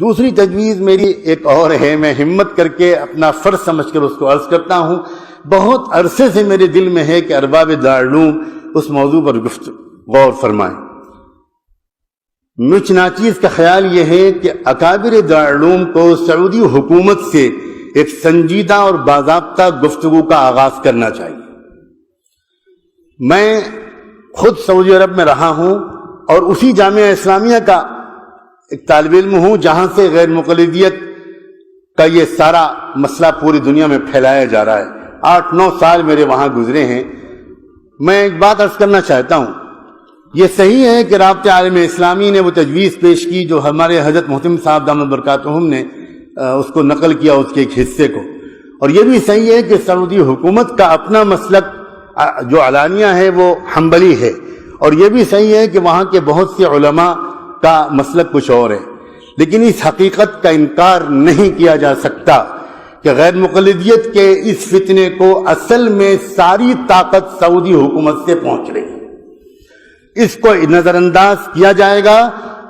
دوسری تجویز میری ایک اور ہے، میں ہمت کر کے اپنا فرض سمجھ کر اس کو عرض کرتا ہوں۔ بہت عرصے سے میرے دل میں ہے کہ ارباب دارالعلوم اس موضوع پر غور فرمائیں۔ مجھ ناچیز کا خیال یہ ہے کہ اکابر دارالعلوم کو سعودی حکومت سے ایک سنجیدہ اور باضابطہ گفتگو کا آغاز کرنا چاہیے۔ میں خود سعودی عرب میں رہا ہوں اور اسی جامعہ اسلامیہ کا ایک طالب علم ہوں جہاں سے غیر مقلدیت کا یہ سارا مسئلہ پوری دنیا میں پھیلایا جا رہا ہے۔ 8-9 سال میرے وہاں گزرے ہیں۔ میں ایک بات عرض کرنا چاہتا ہوں، یہ صحیح ہے کہ رابطہ عالم اسلامی نے وہ تجویز پیش کی جو ہمارے حضرت محتم صاحب دامت برکاتہم نے اس کو نقل کیا، اس کے ایک حصے کو، اور یہ بھی صحیح ہے کہ سعودی حکومت کا اپنا مسلک جو علانیہ ہے وہ حنبلی ہے، اور یہ بھی صحیح ہے کہ وہاں کے بہت سے علماء کا مسلک کچھ اور ہے، لیکن اس حقیقت کا انکار نہیں کیا جا سکتا کہ غیر مقلدیت کے اس فتنے کو اصل میں ساری طاقت سعودی حکومت سے پہنچ رہی ہے۔ اس کو نظر انداز کیا جائے گا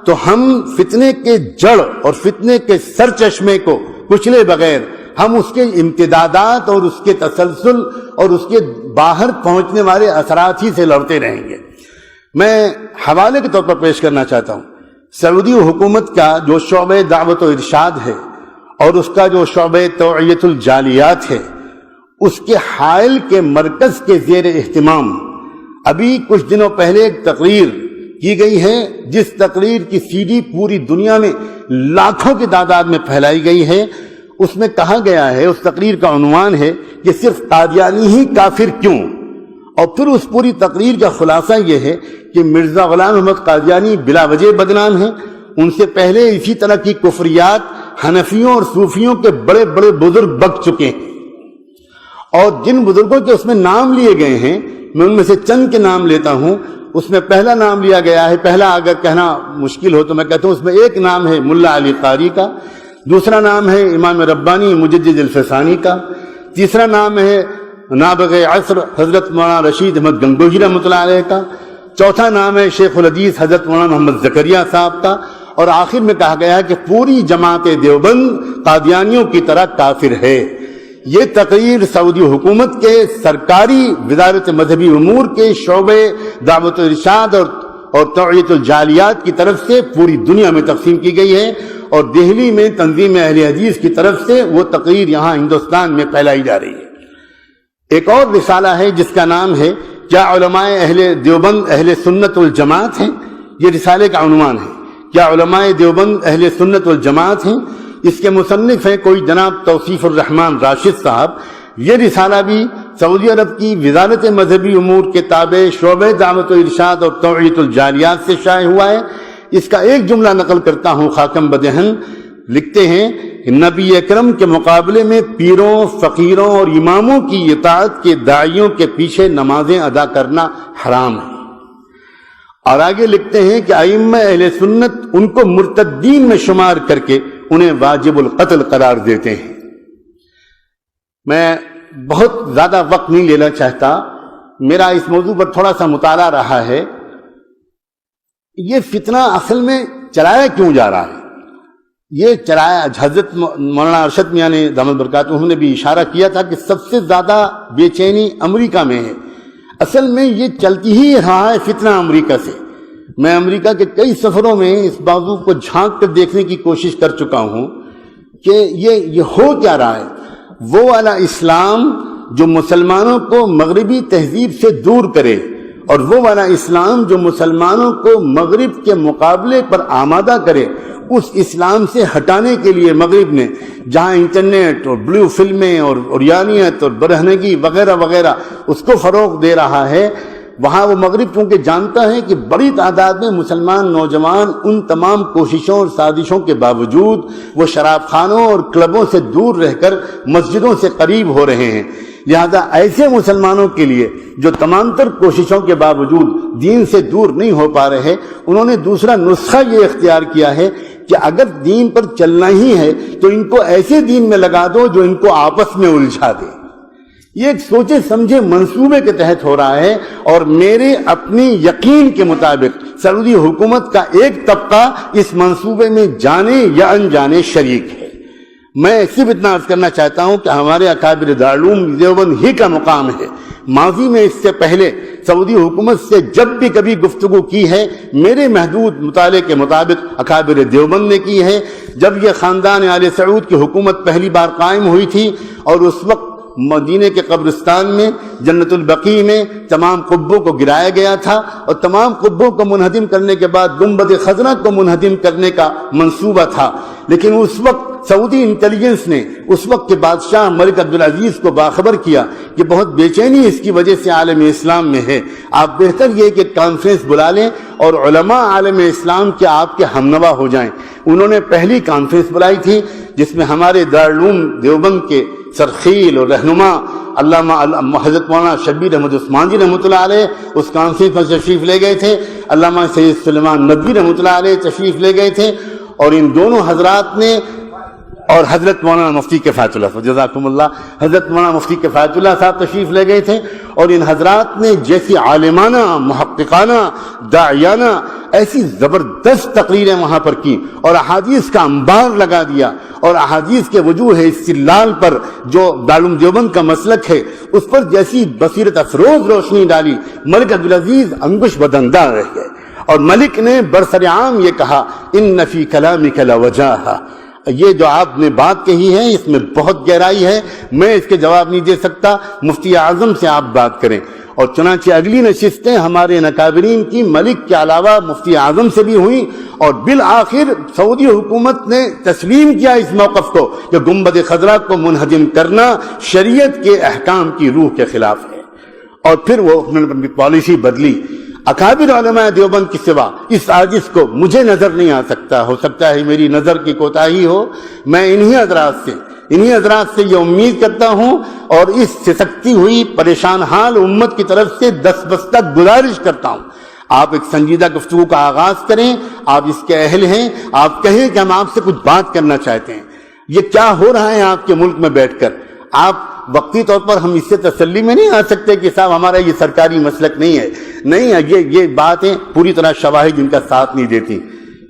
تو ہم فتنے کے جڑ اور فتنے کے سر چشمے کو کچلے بغیر ہم اس کے امتدادات اور اس کے تسلسل اور اس کے باہر پہنچنے والے اثرات ہی سے لڑتے رہیں گے۔ میں حوالے کے طور پر پیش کرنا چاہتا ہوں، سعودی حکومت کا جو شعبہ دعوت و ارشاد ہے اور اس کا جو شعبہ توعیت الجالیات ہے، اس کے حائل کے مرکز کے زیر اہتمام ابھی کچھ دنوں پہلے ایک تقریر کی گئی ہے، جس تقریر کی سی ڈی پوری دنیا میں لاکھوں کی تعداد میں پھیلائی گئی ہے۔ اس میں کہا گیا ہے، اس تقریر کا عنوان ہے کہ صرف قادیانی ہی کافر کیوں، اور پھر اس پوری تقریر کا خلاصہ یہ ہے کہ مرزا غلام احمد قادیانی بلا وجہ بدنام ہیں، ان سے پہلے اسی طرح کی کفریات حنفیوں اور صوفیوں کے بڑے بڑے بزرگ بک چکے ہیں، اور جن بزرگوں کے اس میں نام لیے گئے ہیں میں ان میں سے چند کے نام لیتا ہوں۔ اس میں پہلا نام لیا گیا ہے، پہلا اگر کہنا مشکل ہو تو میں کہتا ہوں اس میں ایک نام ہے ملا علی قاری کا، دوسرا نام ہے امام ربانی مجدد الفسانی کا، تیسرا نام ہے نابغ عصر حضرت مولانا رشید احمد گنگوہی رحمۃ اللہ علیہ کا، چوتھا نام ہے شیخ الحدیث حضرت مولانا محمد زکریا صاحب کا، اور آخر میں کہا گیا ہے کہ پوری جماعت دیوبند قادیانیوں کی طرح کافر ہے۔ یہ تقریر سعودی حکومت کے سرکاری وزارت مذہبی امور کے شعبے دعوت و ارشاد اور توعیت الجالیات کی طرف سے پوری دنیا میں تقسیم کی گئی ہے، اور دہلی میں تنظیم اہل حدیث کی طرف سے وہ تقریر یہاں ہندوستان میں پھیلائی جا رہی ہے۔ ایک اور رسالہ ہے جس کا نام ہے کیا علماء اہل دیوبند اہل سنت والجماعت ہیں، یہ رسالے کا عنوان ہے، کیا علماء دیوبند اہل سنت والجماعت ہیں۔ اس کے مصنف ہیں کوئی جناب توصیف الرحمن راشد صاحب۔ یہ رسالہ بھی سعودی عرب کی وزارت مذہبی امور کے تابع شعبہ دعوت و ارشاد اور توعیت الجالیات سے شائع ہوا ہے۔ اس کا ایک جملہ نقل کرتا ہوں خاکم بدہن، لکھتے ہیں کہ نبی اکرم کے مقابلے میں پیروں، فقیروں اور اماموں کی اطاعت کے داعیوں کے پیچھے نمازیں ادا کرنا حرام ہے، اور آگے لکھتے ہیں کہ ائمہ اہل سنت ان کو مرتدین میں شمار کر کے انہیں واجب القتل قرار دیتے ہیں۔ میں بہت زیادہ وقت نہیں لینا چاہتا، میرا اس موضوع پر تھوڑا سا مطالعہ رہا ہے۔ یہ فتنہ اصل میں چلایا کیوں جا رہا ہے؟ یہ چلایا، حضرت مولانا ارشد میاں نے دامت برکاتہم نے بھی اشارہ کیا تھا کہ سب سے زیادہ بے چینی امریکہ میں ہے۔ اصل میں یہ چلتی ہی رہا ہے فتنہ امریکہ سے۔ میں امریکہ کے کئی سفروں میں اس موضوع کو جھانک کر دیکھنے کی کوشش کر چکا ہوں کہ یہ ہو کیا رہا ہے۔ وہ والا اسلام جو مسلمانوں کو مغربی تہذیب سے دور کرے، اور وہ والا اسلام جو مسلمانوں کو مغرب کے مقابلے پر آمادہ کرے، اس اسلام سے ہٹانے کے لیے مغرب نے جہاں انٹرنیٹ اور بلیو فلمیں اور عریانیت اور برہنگی وغیرہ وغیرہ اس کو فروغ دے رہا ہے، وہاں وہ مغرب کیونکہ جانتا ہے کہ بڑی تعداد میں مسلمان نوجوان ان تمام کوششوں اور سازشوں کے باوجود وہ شراب خانوں اور کلبوں سے دور رہ کر مسجدوں سے قریب ہو رہے ہیں۔ لہذا ایسے مسلمانوں کے لیے جو تمام تر کوششوں کے باوجود دین سے دور نہیں ہو پا رہے، انہوں نے دوسرا نسخہ یہ اختیار کیا ہے کہ اگر دین پر چلنا ہی ہے تو ان کو ایسے دین میں لگا دو جو ان کو آپس میں الجھا دے۔ یہ ایک سوچے سمجھے منصوبے کے تحت ہو رہا ہے، اور میرے اپنی یقین کے مطابق سعودی حکومت کا ایک طبقہ اس منصوبے میں جانے یا انجانے شریک ہے۔ میں صرف اتنا عرض کرنا چاہتا ہوں کہ ہمارے اکابر دارالعلوم دیوبند ہی کا مقام ہے۔ ماضی میں اس سے پہلے سعودی حکومت سے جب بھی کبھی گفتگو کی ہے، میرے محدود مطالعے کے مطابق اکابر دیوبند نے کی ہے۔ جب یہ خاندان آل سعود کی حکومت پہلی بار قائم ہوئی تھی، اور اس وقت مدینے کے قبرستان میں جنت البقیع میں تمام قبوں کو گرایا گیا تھا، اور تمام قبوں کو منہدم کرنے کے بعد گنبد خضرا کو منہدم کرنے کا منصوبہ تھا، لیکن اس وقت سعودی انٹیلیجنس نے اس وقت کے بادشاہ ملک عبدالعزیز کو باخبر کیا کہ بہت بے چینی اس کی وجہ سے عالم اسلام میں ہے، آپ بہتر یہ کہ کانفرنس بلا لیں اور علماء عالم اسلام کے آپ کے ہمنوا ہو جائیں۔ انہوں نے پہلی کانفرنس بلائی تھی، جس میں ہمارے دارالعلوم دیوبند کے سرخیل اور رہنما علامہ حضرت مولانا شبیر احمد عثمان جی رحمۃ اللہ علیہ اس کانفرنس میں تشریف لے گئے تھے، علامہ سید سلیمان ندوی رحمۃ اللہ علیہ تشریف لے گئے تھے، اور ان دونوں حضرات نے، اور حضرت مولانا مفتی کفایت اللہ جزاکم اللہ، حضرت مولانا مفتی کفایت اللہ صاحب تشریف لے گئے تھے، اور ان حضرات نے جیسی عالمانہ، محققانہ، داعیانہ ایسی زبردست تقریریں وہاں پر کی، اور احادیث کا انبار لگا دیا، اور احادیث کے وجوہ استدلال پر جو دارالعلوم دیوبند کا مسلک ہے اس پر جیسی بصیرت افروز روشنی ڈالی، ملک عبدالعزیز انگوش بدندہ رہ گئے، اور ملک نے برسرعام یہ کہا ان فی کلامک لوجاہا، یہ جو آپ نے بات کہی ہے اس میں بہت گہرائی ہے، میں اس کے جواب نہیں دے سکتا، مفتی اعظم سے آپ بات کریں۔ اور چنانچہ اگلی نشستیں ہمارے نکابرین کی ملک کے علاوہ مفتی اعظم سے بھی ہوئیں، اور بالآخر سعودی حکومت نے تسلیم کیا اس موقف کو کہ گنبد خضرا کو منہدم کرنا شریعت کے احکام کی روح کے خلاف ہے، اور پھر وہ اپنی پالیسی بدلی۔ اکابر علماء دیوبند کی سوا اس عاجز کو مجھے نظر نہیں آ سکتا، ہو سکتا ہے میری نظر کی کوتاہی ہو، میں انہی حضرات سے یہ امید کرتا ہوں، اور اس سسکتی ہوئی پریشان حال امت کی طرف سے دستبستک گزارش کرتا ہوں، آپ ایک سنجیدہ گفتگو کا آغاز کریں، آپ اس کے اہل ہیں، آپ کہیں کہ ہم آپ سے کچھ بات کرنا چاہتے ہیں۔ یہ کیا ہو رہا ہے آپ کے ملک میں بیٹھ کر؟ آپ وقتی طور پر ہم اس سے تسلی میں نہیں آ سکتے کہ صاحب ہمارا یہ سرکاری مسلک نہیں ہے، نہیں ہے، یہ باتیں پوری طرح شواہد ان کا ساتھ نہیں دیتی۔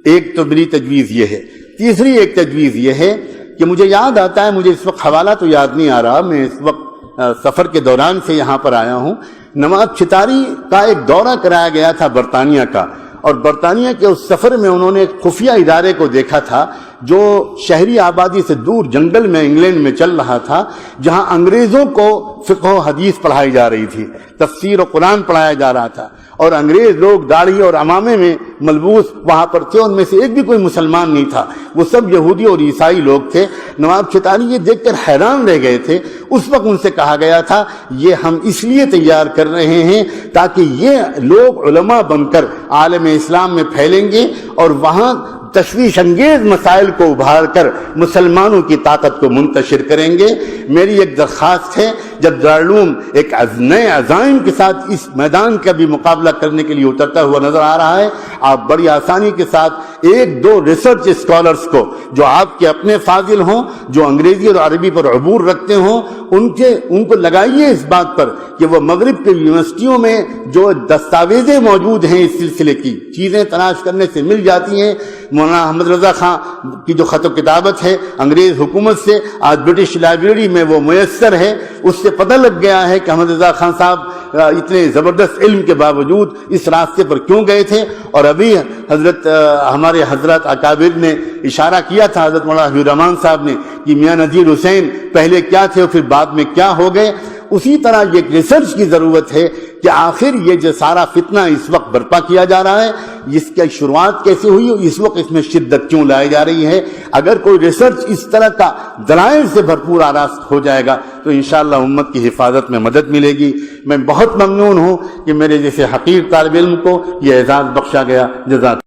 ایک تو میری تجویز یہ ہے، تیسری ایک تجویز یہ ہے کہ مجھے یاد آتا ہے، مجھے اس وقت حوالہ تو یاد نہیں آ رہا، میں اس وقت سفر کے دوران سے یہاں پر آیا ہوں، نواب چھتاری کا ایک دورہ کرایا گیا تھا برطانیہ کا، اور برطانیہ کے اس سفر میں انہوں نے ایک خفیہ ادارے کو دیکھا تھا جو شہری آبادی سے دور جنگل میں انگلینڈ میں چل رہا تھا، جہاں انگریزوں کو فقہ و حدیث پڑھائی جا رہی تھی، تفسیر و قرآن پڑھایا جا رہا تھا، اور انگریز لوگ داڑھی اور عمامے میں ملبوس وہاں پر تھے، ان میں سے ایک بھی کوئی مسلمان نہیں تھا، وہ سب یہودی اور عیسائی لوگ تھے۔ نواب چھتاری یہ دیکھ کر حیران رہ گئے تھے۔ اس وقت ان سے کہا گیا تھا یہ ہم اس لیے تیار کر رہے ہیں تاکہ یہ لوگ علماء بن کر عالم اسلام میں پھیلیں گے، اور وہاں تشویش انگیز مسائل کو ابھار کر مسلمانوں کی طاقت کو منتشر کریں گے۔ میری ایک درخواست ہے، جب دارالعلوم ایک نئے عزائم کے ساتھ اس میدان کا بھی مقابلہ کرنے کے لیے اترتا ہوا نظر آ رہا ہے، آپ بڑی آسانی کے ساتھ ایک دو ریسرچ اسکالرز کو جو آپ کے اپنے فاضل ہوں، جو انگریزی اور عربی پر عبور رکھتے ہوں، ان کو لگائیے اس بات پر کہ وہ مغرب کے یونیورسٹیوں میں جو دستاویزیں موجود ہیں اس سلسلے کی چیزیں تلاش کرنے سے مل جاتی ہیں۔ مولانا احمد رضا خان کی جو خط و کتابت ہے انگریز حکومت سے، آج برٹش لائبریری میں وہ میسر ہے، اس سے پتہ لگ گیا ہے کہ احمد رضا خان صاحب اتنے زبردست علم کے باوجود اس راستے پر کیوں گئے تھے۔ اور ابھی ہمارے حضرت اکابر نے اشارہ کیا تھا، حضرت مولانا حبیب الرحمان صاحب نے، کہ میاں نذیر حسین پہلے کیا تھے اور پھر بعد میں کیا ہو گئے۔ اسی طرح یہ ریسرچ کی ضرورت ہے کہ آخر یہ جو سارا فتنہ اس وقت برپا کیا جا رہا ہے، اس کی شروعات کیسے ہوئی اور اس وقت اس میں شدت کیوں لائی جا رہی ہے۔ اگر کوئی ریسرچ اس طرح کا دلائل سے بھرپور آراستہ ہو جائے گا تو انشاءاللہ امت کی حفاظت میں مدد ملے گی۔ میں بہت ممنون ہوں کہ میرے جیسے حقیر طالب علم کو یہ اعزاز بخشا گیا۔ جزاک